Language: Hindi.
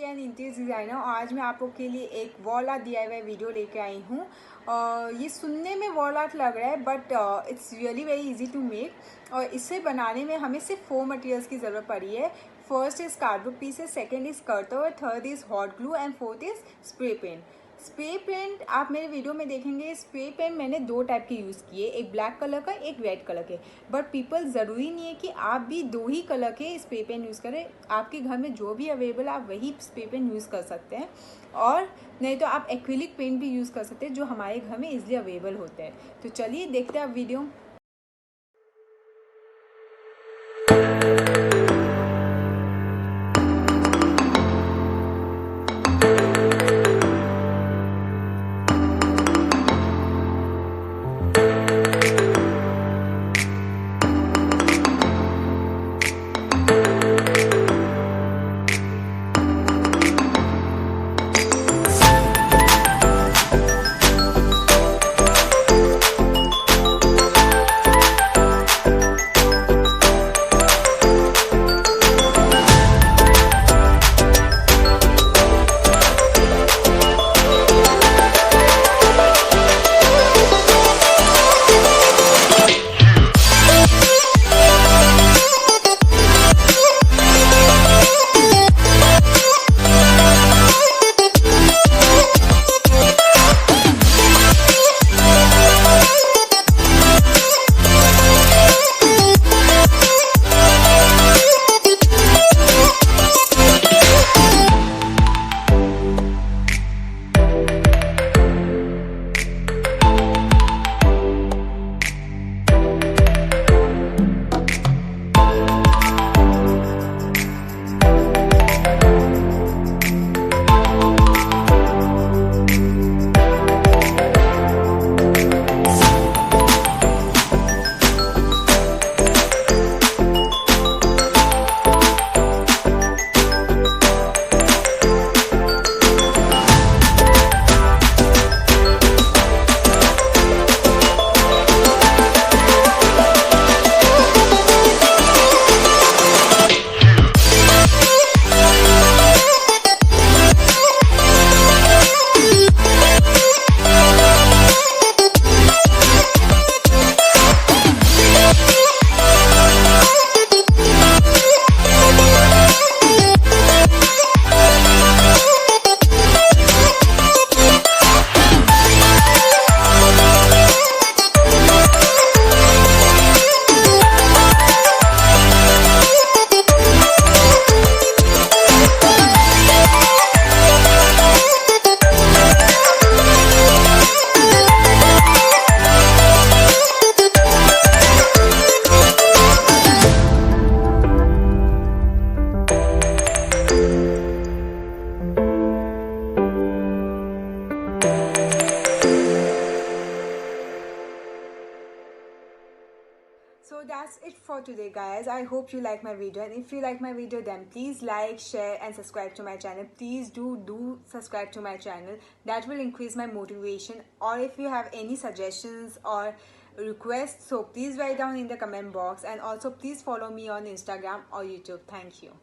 And interior designer. आज मैं आप लोग के लिए एक वॉल आर्ट DIY वीडियो लेके आई हूँ। ये सुनने में वॉल आर्ट लग रहा है but it's really very easy to make. और इसे बनाने में हमें सिर्फ 4 मटेरियल्स की ज़रूरत पड़ी है। First is cardboard pieces, second is cutter, third is hot glue and fourth is spray paint. Spray paint आप मेरे वीडियो में देखेंगे। स्प्रे पेंट मैंने 2 टाइप के यूज़ किए, एक ब्लैक कलर का, एक रेड कलर के। बट पीपल ज़रूरी नहीं है कि आप भी 2 ही कलर के स्प्रे पेंट यूज़ करें। आपके घर में जो भी अवेलेबल आप वही स्प्रे पेंट यूज़ कर सकते हैं, और नहीं तो आप एक्रिलिक पेंट भी यूज़ कर सकते हैं जो हमारे घर में इजीली अवेलेबल होते हैं। तो चलिए देखते हैं आप video. So that's it for today, guys. I hope you like my video, and if you like my video, then please like, share and subscribe to my channel. Please do subscribe to my channel. That will increase my motivation. Or if you have any suggestions or requests, so please write down in the comment box, and also please follow me on Instagram or YouTube. Thank you.